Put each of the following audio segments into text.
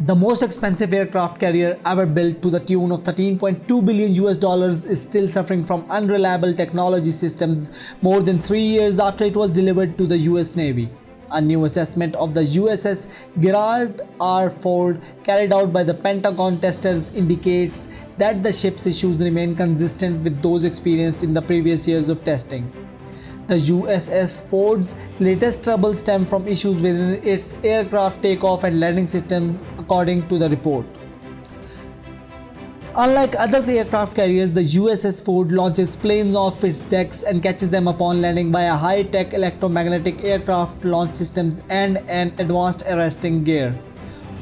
The most expensive aircraft carrier ever built to the tune of $13.2 billion is still suffering from unreliable technology systems more than 3 years after it was delivered to the US Navy. A new assessment of the USS Gerald R. Ford carried out by the Pentagon testers indicates that the ship's issues remain consistent with those experienced in the previous years of testing. The USS Ford's latest trouble stemmed from issues within its aircraft takeoff and landing system, according to the report. Unlike other aircraft carriers, the USS Ford launches planes off its decks and catches them upon landing by a high-tech electromagnetic aircraft launch systems and an advanced arresting gear.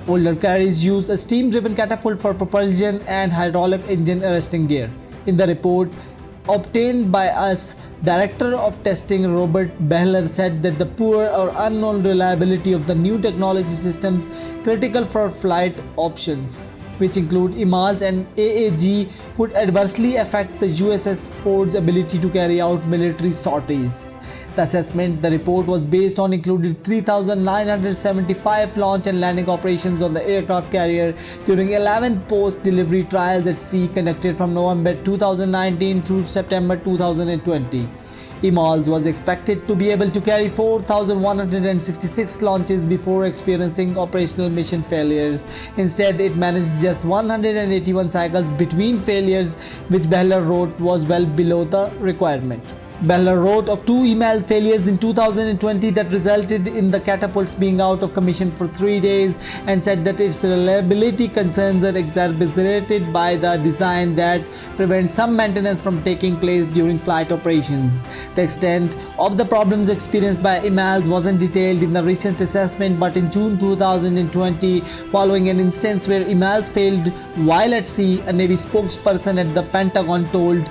Older carriers use a steam-driven catapult for propulsion and hydraulic engine arresting gear. In the report obtained by us, Director of Testing Robert Behler said that the poor or unknown reliability of the new technology systems critical for flight options, which include EMALS and AAG, could adversely affect the USS Ford's ability to carry out military sorties. The assessment, the report was based on, included 3,975 launch and landing operations on the aircraft carrier during 11 post-delivery trials at sea conducted from November 2019 through September 2020. EMALS was expected to be able to carry 4,166 launches before experiencing operational mission failures. Instead, it managed just 181 cycles between failures, which Behler wrote was well below the requirement. Behler wrote of 2 EMALS failures in 2020 that resulted in the catapults being out of commission for 3 days, and said that its reliability concerns are exacerbated by the design that prevents some maintenance from taking place during flight operations. The extent of the problems experienced by EMALS wasn't detailed in the recent assessment, but in June 2020, following an instance where EMALS failed while at sea, a Navy spokesperson at the Pentagon told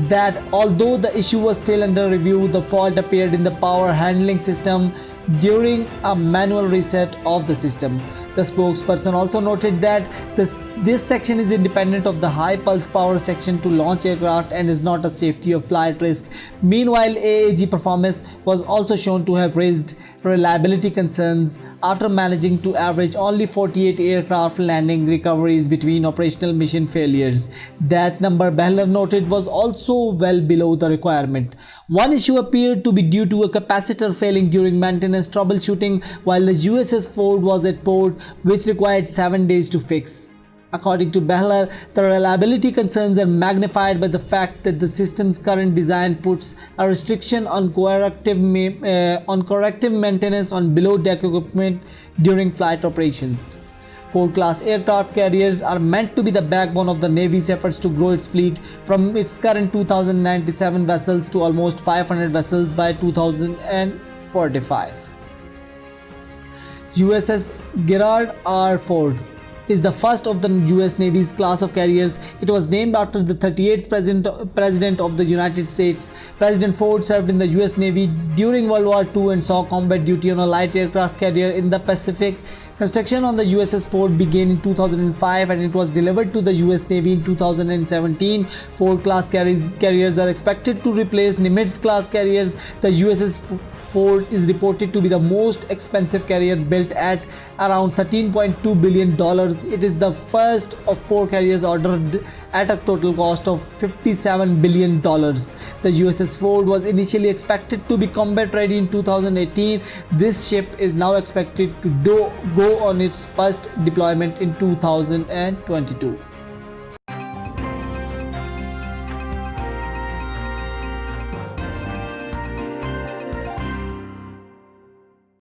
that although the issue was still under review, the fault appeared in the power handling system during a manual reset of the system. The spokesperson also noted that this section is independent of the high pulse power section to launch aircraft and is not a safety of flight risk. Meanwhile, AAG performance was also shown to have raised reliability concerns after managing to average only 48 aircraft landing recoveries between operational mission failures. That number, Behler noted, was also well below the requirement. One issue appeared to be due to a capacitor failing during maintenance troubleshooting while the USS Ford was at port, which required 7 days to fix. According to Behler, the reliability concerns are magnified by the fact that the system's current design puts a restriction on corrective maintenance on below-deck equipment during flight operations. Ford-class aircraft carriers are meant to be the backbone of the Navy's efforts to grow its fleet from its current 2,097 vessels to almost 500 vessels by 2045. USS Gerald R. Ford is the first of the US Navy's class of carriers. It was named after the 38th President of the United States. President Ford served in the US Navy during World War II and saw combat duty on a light aircraft carrier in the Pacific. Construction on the USS Ford began in 2005 and it was delivered to the US Navy in 2017. Ford-class carriers are expected to replace Nimitz-class carriers. The USS Ford is reported to be the most expensive carrier built at around $13.2 billion. It is the first of 4 carriers ordered at a total cost of $57 billion. The USS Ford was initially expected to be combat ready in 2018. This ship is now expected to go on its first deployment in 2022.